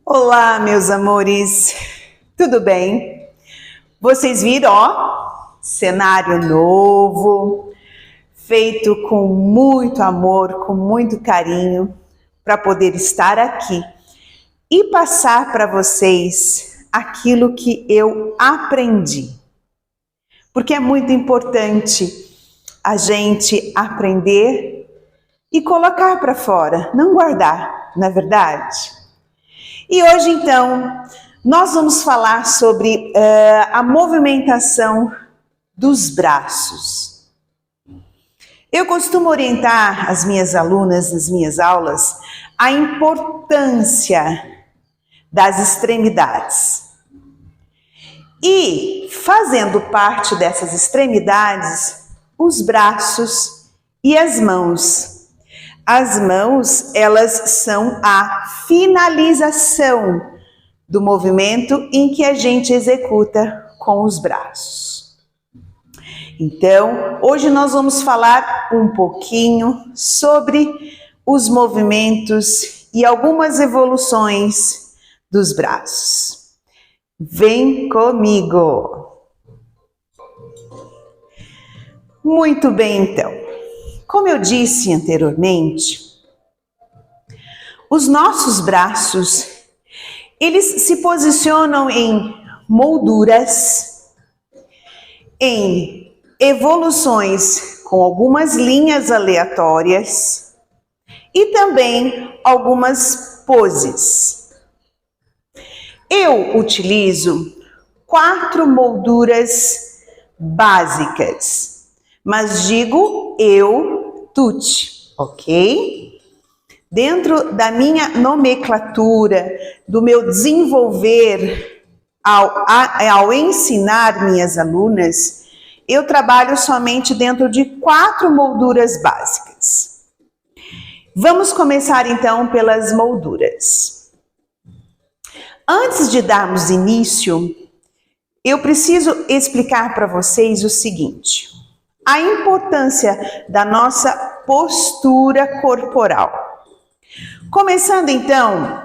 Olá, meus amores, tudo bem? Vocês viram, cenário novo, feito com muito amor, com muito carinho, para poder estar aqui e passar para vocês aquilo que eu aprendi. Porque é muito importante a gente aprender e colocar para fora, não guardar, não é verdade? E hoje, então, nós vamos falar sobre a movimentação dos braços. Eu costumo orientar as minhas alunas nas minhas aulas a importância das extremidades. E, fazendo parte dessas extremidades, os braços e as mãos. As mãos, elas são a finalização do movimento em que a gente executa com os braços. Então, hoje nós vamos falar um pouquinho sobre os movimentos e algumas evoluções dos braços. Vem comigo! Muito bem, então. Como eu disse anteriormente, os nossos braços, eles se posicionam em molduras, em evoluções com algumas linhas aleatórias e também algumas poses. Eu utilizo 4 molduras básicas, mas digo tuti, ok? Dentro da minha nomenclatura, do meu desenvolver ao ensinar minhas alunas, eu trabalho somente dentro de 4 molduras básicas. Vamos começar então pelas molduras. Antes de darmos início, eu preciso explicar para vocês o seguinte: a importância da nossa postura corporal. Começando então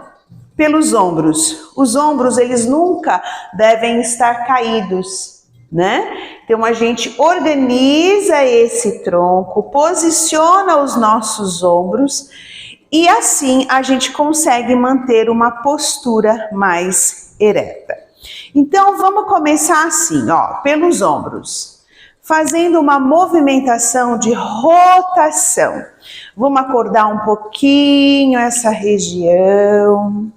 pelos ombros. Os ombros, eles nunca devem estar caídos, né? Então a gente organiza esse tronco, posiciona os nossos ombros e assim a gente consegue manter uma postura mais ereta. Então vamos começar assim, pelos ombros. Fazendo uma movimentação de rotação. Vamos acordar um pouquinho essa região.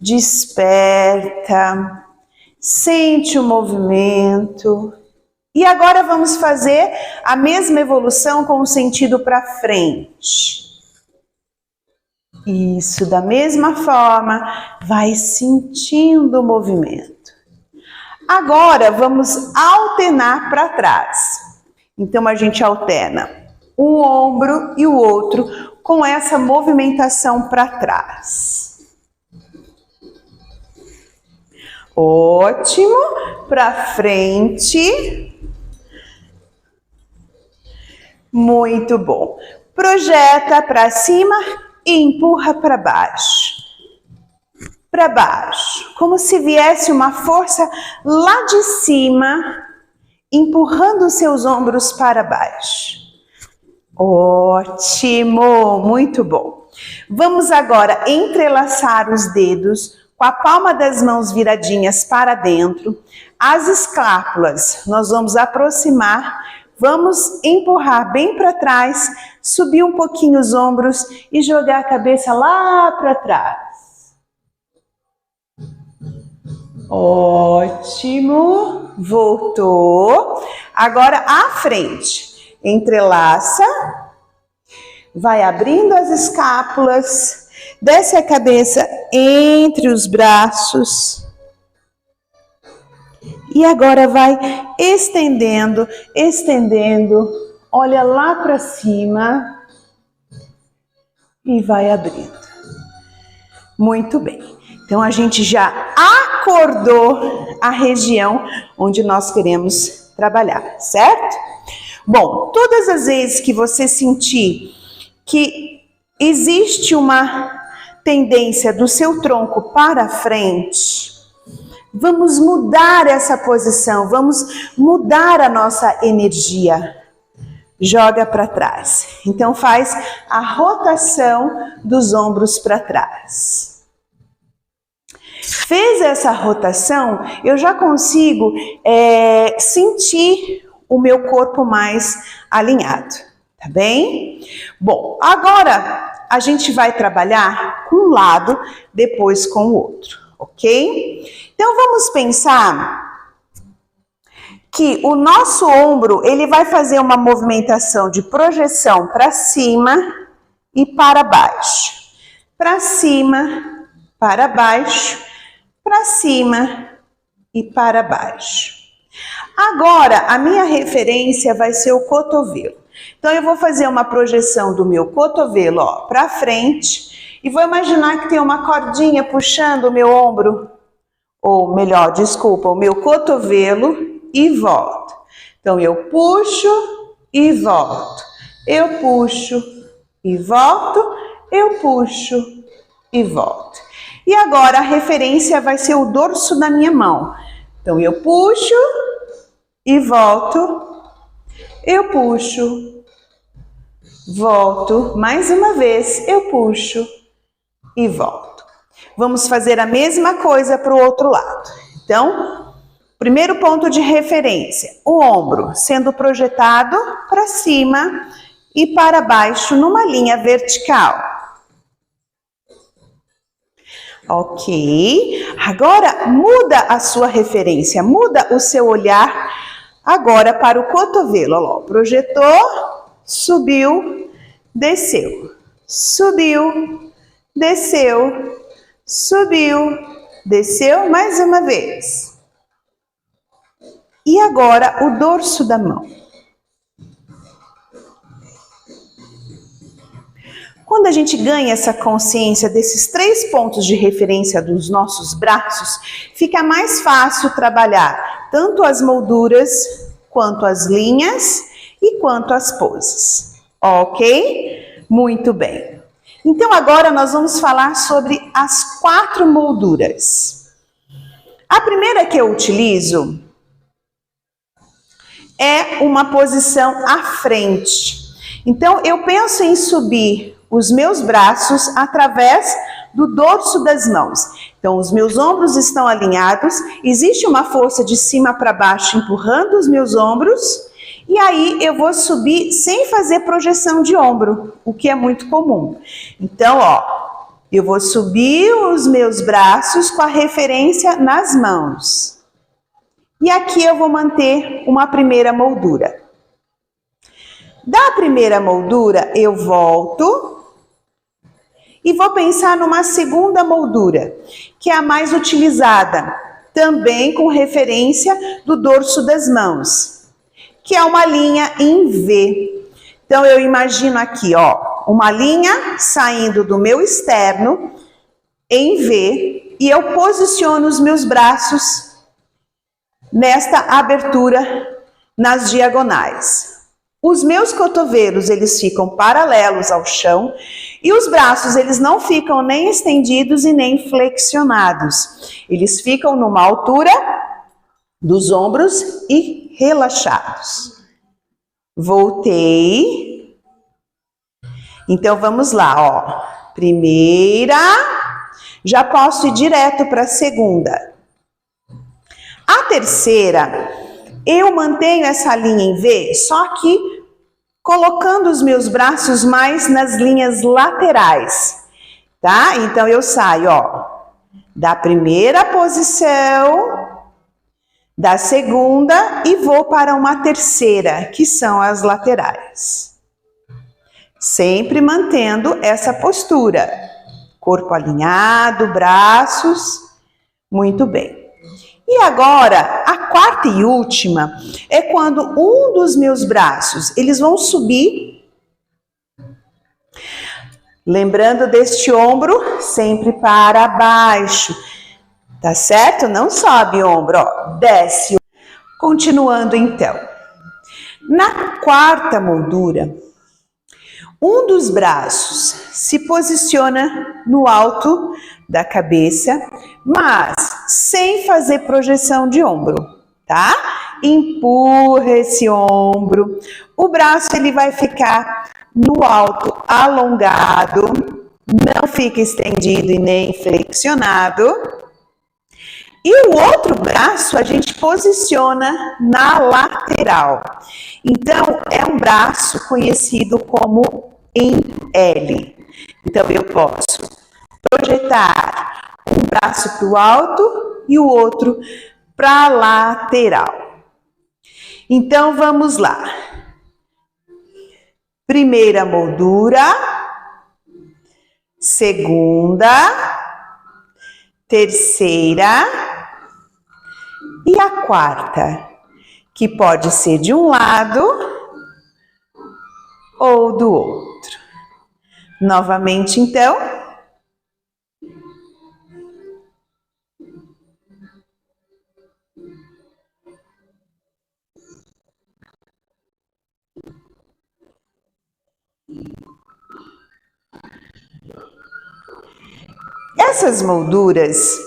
Desperta. Sente o movimento. E agora vamos fazer a mesma evolução com o sentido para frente. Isso, da mesma forma, vai sentindo o movimento. Agora, vamos alternar para trás. Então, a gente alterna um ombro e o outro com essa movimentação para trás. Ótimo. Para frente. Muito bom. Projeta para cima e empurra para baixo. Para baixo, como se viesse uma força lá de cima, empurrando os seus ombros para baixo. Ótimo, muito bom. Vamos agora entrelaçar os dedos com a palma das mãos viradinhas para dentro. As escápulas nós vamos aproximar, vamos empurrar bem para trás, subir um pouquinho os ombros e jogar a cabeça lá para trás. Ótimo, voltou. Agora à frente, entrelaça, vai abrindo as escápulas, desce a cabeça entre os braços e agora vai estendendo, olha lá para cima e vai abrindo. Muito bem. Então, a gente já acordou a região onde nós queremos trabalhar, certo? Bom, todas as vezes que você sentir que existe uma tendência do seu tronco para frente, vamos mudar essa posição, vamos mudar a nossa energia. Joga para trás. Então faz a rotação dos ombros para trás. Fez essa rotação, eu já consigo sentir o meu corpo mais alinhado, tá bem? Bom, agora a gente vai trabalhar com um lado, depois com o outro, ok? Então vamos pensar que o nosso ombro, ele vai fazer uma movimentação de projeção para cima e para baixo. Para cima, para baixo, para cima e para baixo. Agora, a minha referência vai ser o cotovelo. Então, eu vou fazer uma projeção do meu cotovelo, ó, para frente e vou imaginar que tem uma cordinha puxando o meu ombro, ou melhor, desculpa, o meu cotovelo, e volto. Então, eu puxo e volto. Eu puxo e volto. Eu puxo e volto. E agora a referência vai ser o dorso da minha mão. Então, eu puxo e volto. Eu puxo, volto. Mais uma vez, eu puxo e volto. Vamos fazer a mesma coisa para o outro lado. Então, primeiro ponto de referência, o ombro sendo projetado para cima e para baixo numa linha vertical. Ok, agora muda a sua referência, muda o seu olhar agora para o cotovelo. Ó, projetou, subiu, desceu, subiu, desceu, subiu, desceu, mais uma vez. E agora o dorso da mão. Quando a gente ganha essa consciência desses 3 pontos de referência dos nossos braços, fica mais fácil trabalhar tanto as molduras, quanto as linhas e quanto as poses. Ok? Muito bem. Então agora nós vamos falar sobre as 4 molduras. A primeira que eu utilizo é uma posição à frente. Então, eu penso em subir os meus braços através do dorso das mãos. Então, os meus ombros estão alinhados, existe uma força de cima para baixo empurrando os meus ombros, e aí eu vou subir sem fazer projeção de ombro, o que é muito comum. Então, ó, eu vou subir os meus braços com a referência nas mãos. E aqui eu vou manter uma primeira moldura. Da primeira moldura, eu volto e vou pensar numa segunda moldura, que é a mais utilizada, também com referência do dorso das mãos, que é uma linha em V. Então, eu imagino aqui, ó, uma linha saindo do meu externo em V e eu posiciono os meus braços nesta abertura nas diagonais. Os meus cotovelos, eles ficam paralelos ao chão e os braços, eles não ficam nem estendidos e nem flexionados. Eles ficam numa altura dos ombros e relaxados. Voltei. Então, vamos lá, ó. Primeira, já posso ir direto para a segunda. A terceira, eu mantenho essa linha em V, só que colocando os meus braços mais nas linhas laterais, tá? Então, eu saio, ó, da primeira posição, da segunda e vou para uma terceira, que são as laterais. Sempre mantendo essa postura. Corpo alinhado, braços, muito bem. E agora, a quarta e última é quando um dos meus braços, eles vão subir, lembrando deste ombro, sempre para baixo, tá certo? Não sobe o ombro, ó, desce. Continuando então. Na quarta moldura, Um dos braços se posiciona no alto da cabeça, mas sem fazer projeção de ombro, tá? Empurra esse ombro. O braço ele vai ficar no alto, alongado, não fica estendido e nem flexionado. E o outro braço a gente posiciona na lateral. Então, é um braço conhecido como em L. Então, eu posso projetar um braço para o alto e o outro para a lateral. Então, vamos lá. Primeira moldura, segunda, terceira e a quarta, que pode ser de um lado ou do outro. Novamente, então. Essas molduras,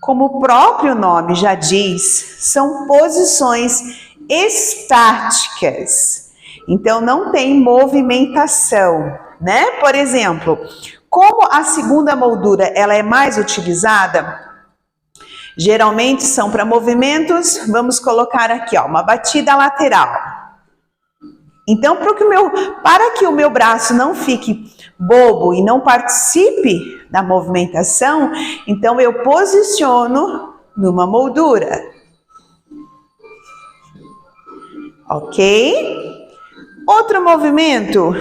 como o próprio nome já diz, são posições estáticas. Então, não tem movimentação, né? Por exemplo, como a segunda moldura ela é mais utilizada, geralmente são para movimentos, vamos colocar aqui, ó, uma batida lateral. Então, para que o meu braço não fique bobo e não participe da movimentação, então eu posiciono numa moldura. Ok? Outro movimento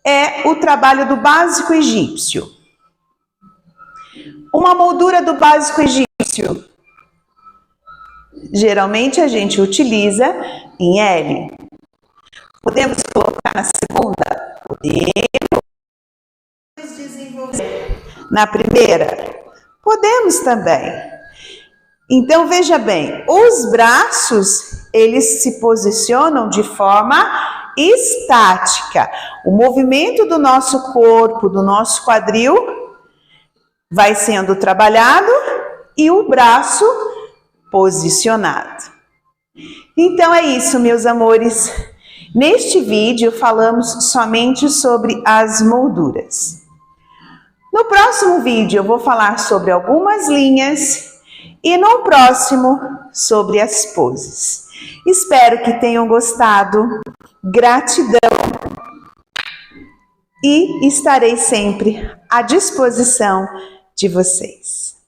é o trabalho do básico egípcio. Uma moldura do básico egípcio, geralmente a gente utiliza em L. Podemos colocar na segunda? Podemos desenvolver na primeira? Podemos também. Então, veja bem, os braços, eles se posicionam de forma estática. O movimento do nosso corpo, do nosso quadril, vai sendo trabalhado e o braço posicionado. Então, é isso, meus amores. Neste vídeo, falamos somente sobre as molduras. No próximo vídeo, eu vou falar sobre algumas linhas e no próximo, sobre as poses. Espero que tenham gostado. Gratidão. E estarei sempre à disposição de vocês.